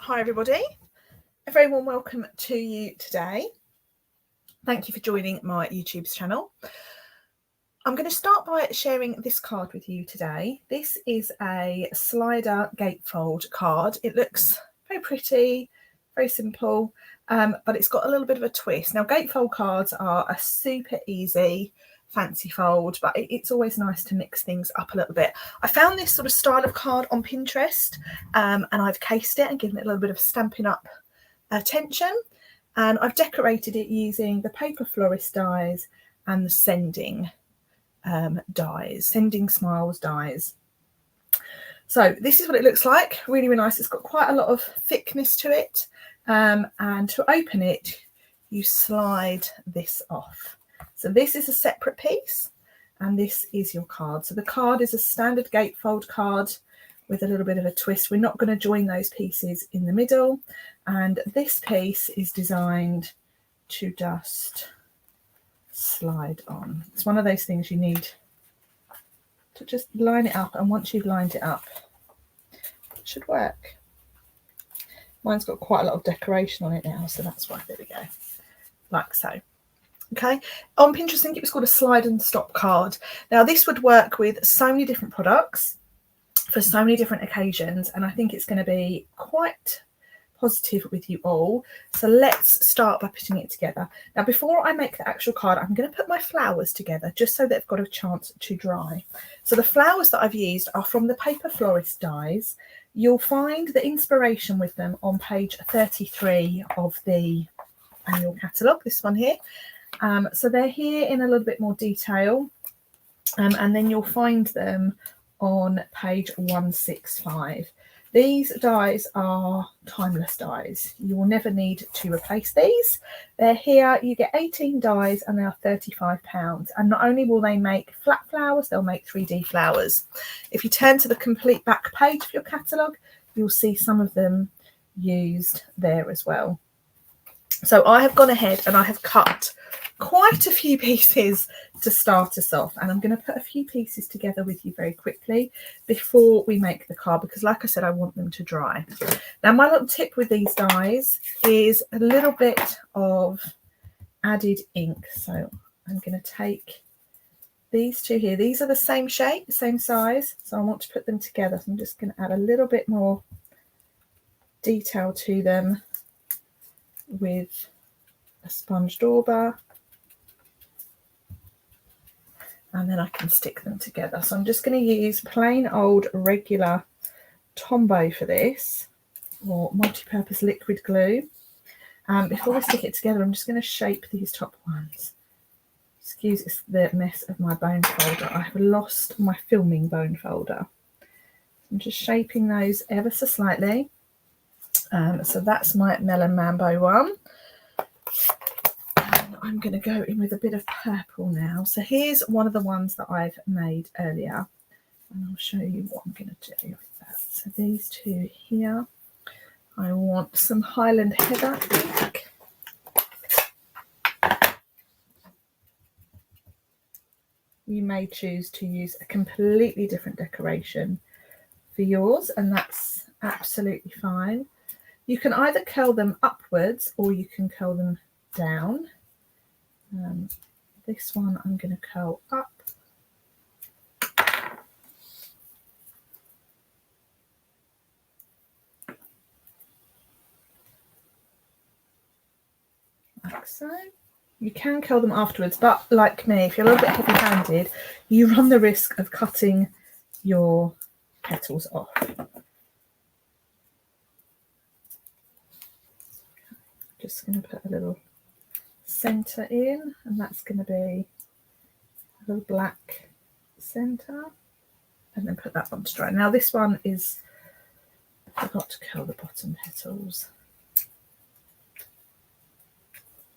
Hi everybody, a very warm welcome to you today. Thank you for joining my YouTube channel. I'm going to start by sharing this card with you today. This is a slider gatefold card. It looks very pretty, very simple, but it's got a little bit of a twist. Now gatefold cards are a super easy fancy fold, but it's always nice to mix things up a little bit. I found this sort of style of card on Pinterest, and I've cased it and given it a little bit of Stampin' Up attention, and I've decorated it using the paper florist dies and the sending dies, sending smiles dies. So this is what it looks like. Really, really nice. It's got quite a lot of thickness to it, and to open it you slide this off. So this is a separate piece and this is your card. So the card is a standard gatefold card with a little bit of a twist. We're not going to join those pieces in the middle, and this piece is designed to just slide on. It's one of those things you need to just line it up, and once you've lined it up it should work. Mine's got quite a lot of decoration on it now, so that's why. There we go, like so. Okay, on Pinterest I think it was called a slide and stop card. Now this would work with so many different products for so many different occasions, and I think it's going to be quite positive with you all. So let's start by putting it together. Now before I make the actual card, I'm going to put my flowers together just so they've got a chance to dry. So the flowers that I've used are from the paper florist dies. You'll find the inspiration with them on page 33 of the annual catalogue, this one here. So they're here in a little bit more detail, and then you'll find them on page 165. These dies are timeless dies. You will never need to replace these. They're here. You get 18 dies and they are £35. And not only will they make flat flowers, they'll make 3D flowers. If you turn to the complete back page of your catalogue, you'll see some of them used there as well. So I have gone ahead and I have cut quite a few pieces to start us off, and I'm going to put a few pieces together with you very quickly before we make the card, because like I said, I want them to dry. Now my little tip with these dies is a little bit of added ink. So I'm going to take these two here. These are the same shape, the same size, so I want to put them together. So I'm just going to add a little bit more detail to them with a sponge dauber, and then I can stick them together. So I'm just going to use plain old regular Tombow for this, or multi-purpose liquid glue. Before I stick it together, I'm just going to shape these top ones. Excuse the mess of my bone folder. I have lost my filming bone folder. I'm just shaping those ever so slightly. So that's my Melon Mambo one. And I'm going to go in with a bit of purple now. So here's one of the ones that I've made earlier, and I'll show you what I'm going to do with that. So these two here, I want some Highland Heather ink. You may choose to use a completely different decoration for yours, and that's absolutely fine. You can either curl them upwards or you can curl them down. This one I'm going to curl up. Like so. You can curl them afterwards, but like me, if you're a little bit heavy-handed, you run the risk of cutting your petals off. Just going to put a little centre in, and that's going to be a little black centre, and then put that one to dry. Now this one is, I forgot to curl the bottom petals.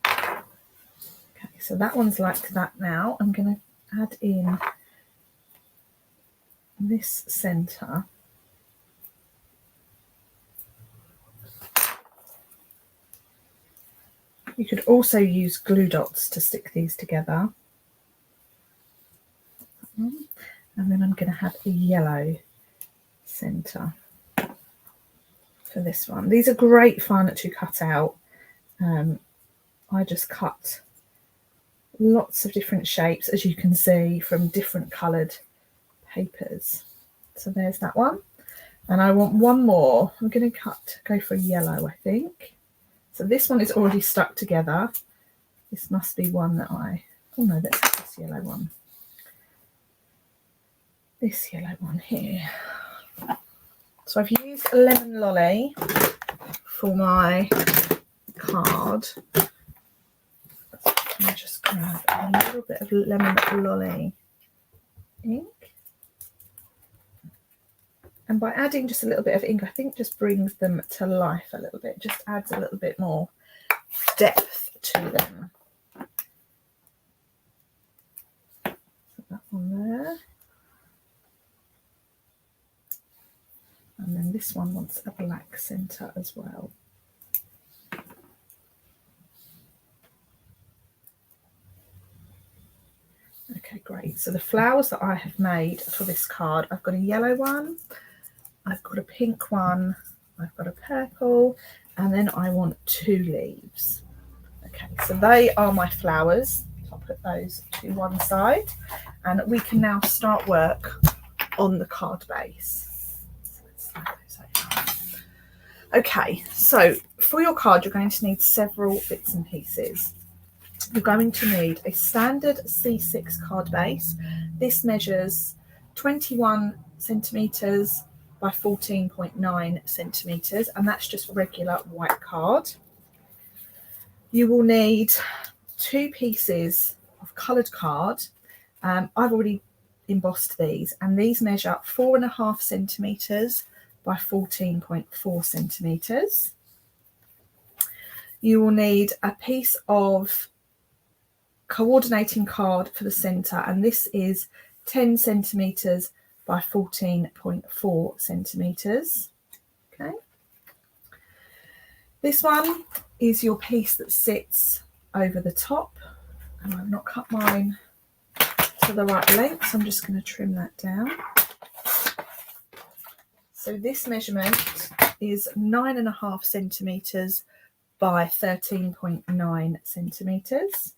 Okay, so that one's like that now. I'm going to add in this centre. You could also use glue dots to stick these together. And then I'm going to have a yellow centre for for this one. These are great fun to cut out. I just cut lots of different shapes, as you can see, from different coloured papers. So there's that one. And I want one more. I'm going to go for yellow, I think. So this one is already stuck together. This must be one that oh no, that's this yellow one. This yellow one here. So I've used a lemon lolly for my card. I'll just grab a little bit of lemon lolly ink. And by adding just a little bit of ink, I think just brings them to life a little bit, just adds a little bit more depth to them. Put that one there. And then this one wants a black centre as well. Okay, great. So the flowers that I have made for this card, I've got a yellow one, I've got a pink one, I've got a purple, and then I want 2 leaves. Okay, so they are my flowers. I'll put those to one side, and we can now start work on the card base. So let's slide those over. Okay, so for your card, you're going to need several bits and pieces. You're going to need a standard C6 card base. This measures 21 centimetres by 14.9 centimetres, and that's just regular white card. You will need 2 pieces of coloured card. I've already embossed these, and these measure 4.5 centimetres by 14.4 centimetres. You will need a piece of coordinating card for the centre, and this is 10 centimetres by 14.4 centimetres. Okay. This one is your piece that sits over the top, and I've not cut mine to the right length, so I'm just going to trim that down. So this measurement is 9.5 centimetres by 13.9 centimetres.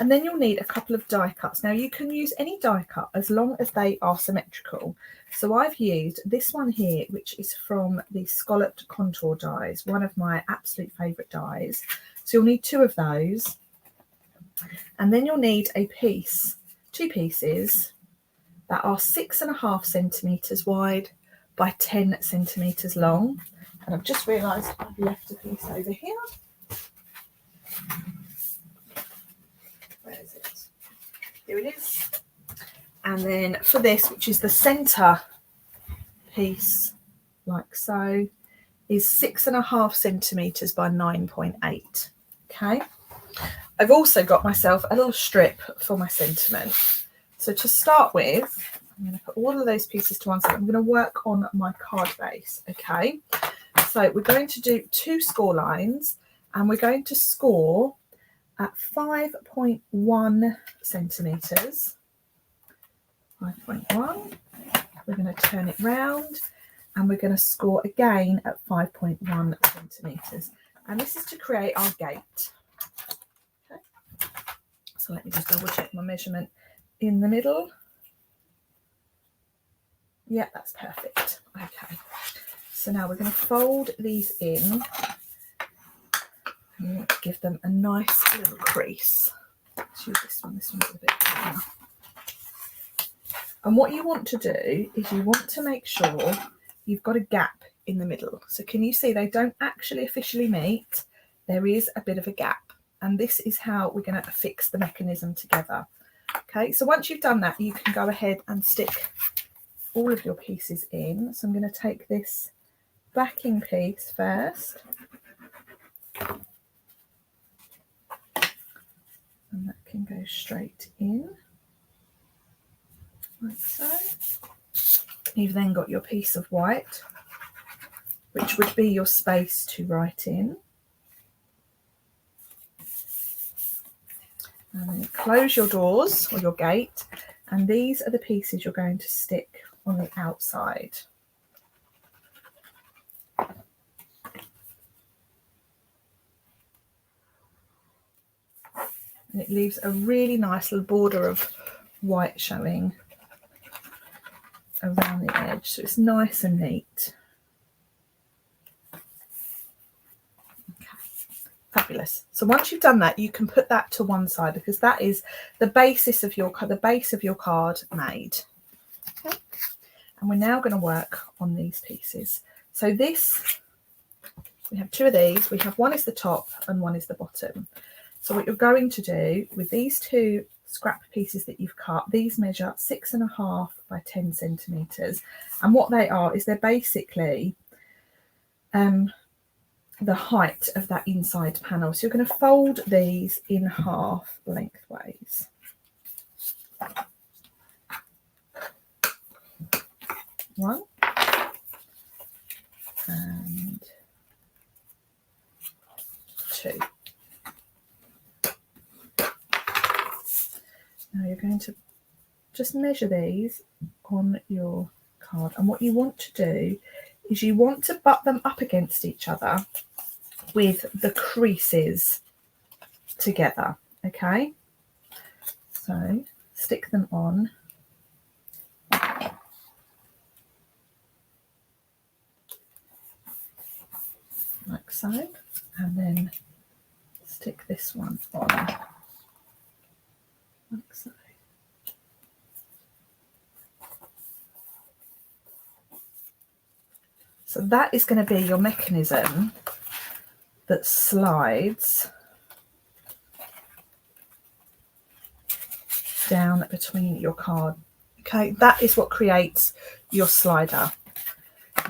And then you'll need a couple of die cuts. Now you can use any die cut as long as they are symmetrical. So I've used this one here, which is from the Scalloped Contour dies, one of my absolute favourite dies. So you'll need 2 of those. And then you'll need a piece, 2 pieces that are 6.5 centimetres wide by 10 centimetres long. And I've just realised I've left a piece over here. Where is it? Here it is. And then for this, which is the centre piece, like so, is 6.5 centimetres by 9.8. Okay. I've also got myself a little strip for my sentiment. So to start with, I'm going to put all of those pieces to one side. I'm going to work on my card base. Okay. So we're going to do 2 score lines, and we're going to score at 5.1 centimetres. 5.1. We're going to turn it round, and we're going to score again at 5.1 centimetres. And this is to create our gate. Okay. So let me just double check my measurement in the middle. Yeah, that's perfect. Okay. So now we're going to fold these in and give them a nice little crease. Let's use this one. This one's a bit thinner. And what you want to do is you want to make sure you've got a gap in the middle. So can you see they don't actually officially meet? There is a bit of a gap. And this is how we're going to fix the mechanism together. Okay, so once you've done that, you can go ahead and stick all of your pieces in. So I'm going to take this backing piece first. And that can go straight in, like so. You've then got your piece of white, which would be your space to write in. And then close your doors or your gate, and these are the pieces you're going to stick on the outside. And it leaves a really nice little border of white showing around the edge, so it's nice and neat. Fabulous. So once you've done that, you can put that to one side, because that is the basis of your base of your card made. Okay. And we're now going to work on these pieces. So this, we have two of these. We have one is the top and one is the bottom. So what you're going to do with these two scrap pieces that you've cut, these measure 6.5 by 10 centimeters, and what they are is they're basically the height of that inside panel. So you're going to fold these in half lengthways. One and two. Now you're going to just measure these on your card, and what you want to do is you want to butt them up against each other with the creases together. Okay, so stick them on like so, and then stick this one on like so. So that is going to be your mechanism that slides down between your card. Okay, that is what creates your slider.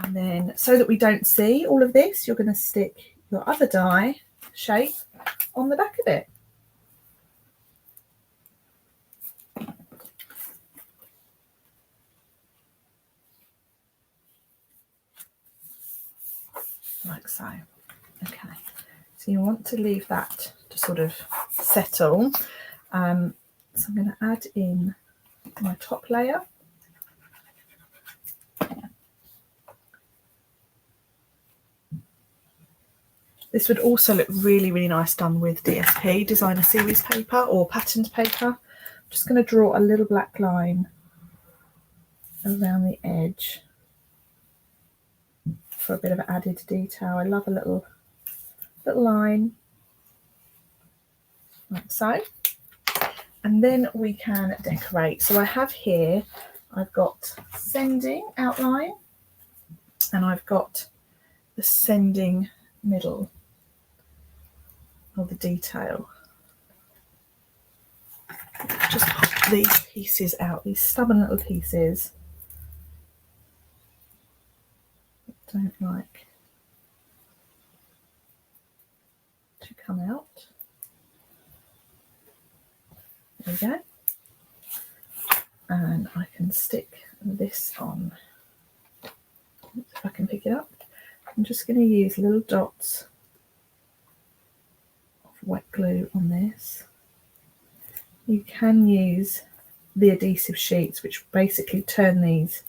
And then, so that we don't see all of this, you're going to stick your other die shape on the back of it. Like so. Okay, so you want to leave that to sort of settle. So I'm going to add in my top layer. This would also look really, really nice done with DSP, designer series paper or patterned paper. I'm just going to draw a little black line around the edge for a bit of added detail. I love a little line like so. And then we can decorate. So I have here, I've got sending outline and I've got the sending middle of the detail. Just pop these pieces out, these stubborn little pieces. Don't like to come out. There we go. And I can stick this on. If I can pick it up. I'm just going to use little dots of wet glue on this. You can use the adhesive sheets, which basically turn these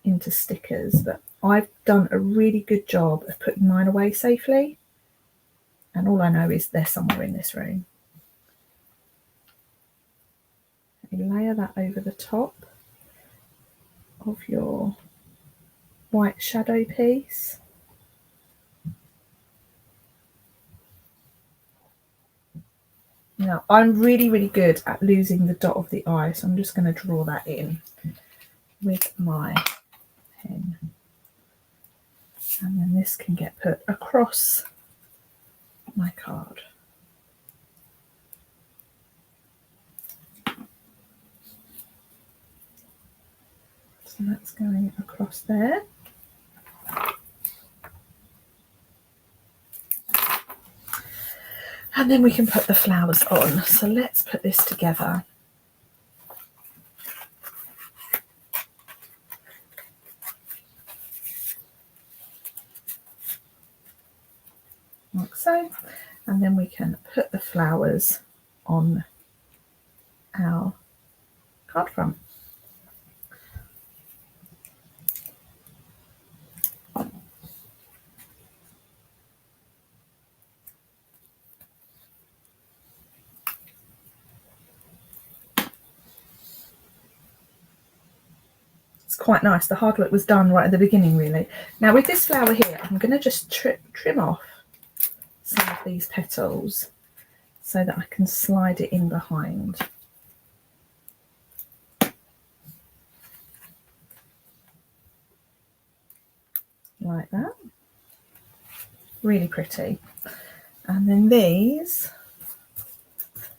into stickers, but I've done a really good job of putting mine away safely, and all I know is they're somewhere in this room. You layer that over the top of your white shadow piece. Now I'm really, really good at losing the dot of the eye, so I'm just going to draw that in with my pen. And then this can get put across my card. So that's going across there. And then we can put the flowers on. So let's put this together. Like so. And then we can put the flowers on our card front. quite nice. The hard work was done right at the beginning, really. Now with this flower here, I'm going to just trim off some of these petals so that I can slide it in behind. Like that. Really pretty. And then these,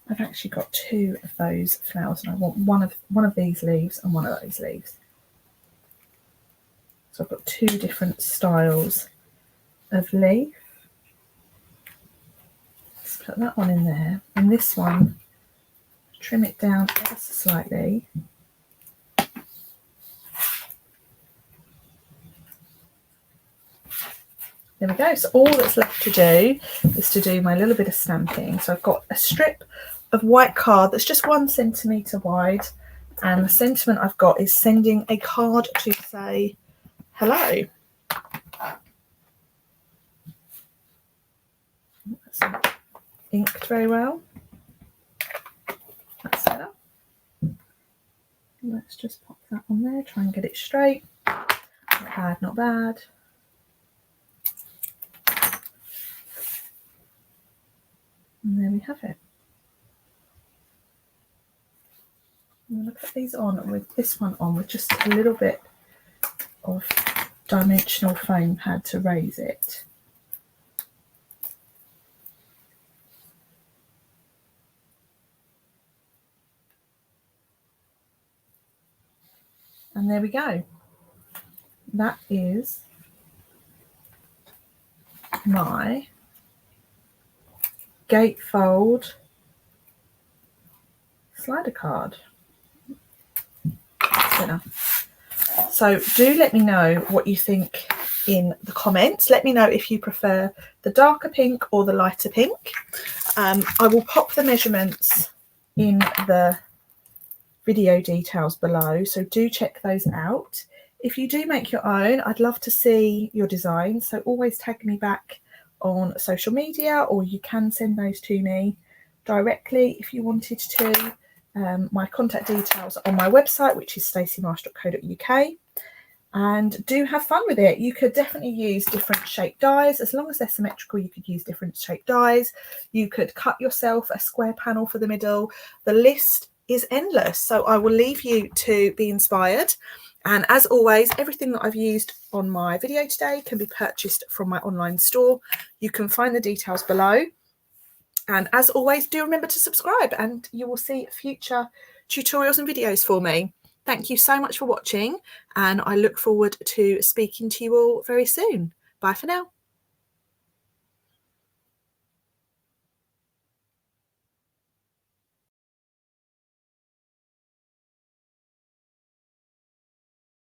I've actually got 2 of those flowers, and I want one of these leaves and one of those leaves. So I've got 2 different styles of leaf. Let's put that one in there, and this one, trim it down ever so slightly. There we go. So all that's left to do is to do my little bit of stamping. So I've got a strip of white card that's just 1 centimetre wide, and the sentiment I've got is sending a card to say hello. That's not inked very well. That's better. Let's just pop that on there, try and get it straight. Not bad, not bad. And there we have it. I'm going to put these on with this one on with just a little bit of dimensional foam pad to raise it. And there we go. That is my gatefold slider card. So do let me know what you think in the comments. Let me know if you prefer the darker pink or the lighter pink. I will pop the measurements in the video details below, so do check those out. If you do make your own, I'd love to see your design, so always tag me back on social media, or you can send those to me directly if you wanted to. My contact details are on my website, which is staceymarsh.co.uk, and do have fun with it. You could definitely use different shaped dies. As long as they're symmetrical, you could use different shaped dies. You could cut yourself a square panel for the middle. The list is endless, so I will leave you to be inspired. And as always, everything that I've used on my video today can be purchased from my online store. You can find the details below. And as always, do remember to subscribe, and you will see future tutorials and videos for me. Thank you so much for watching, and I look forward to speaking to you all very soon. Bye for now.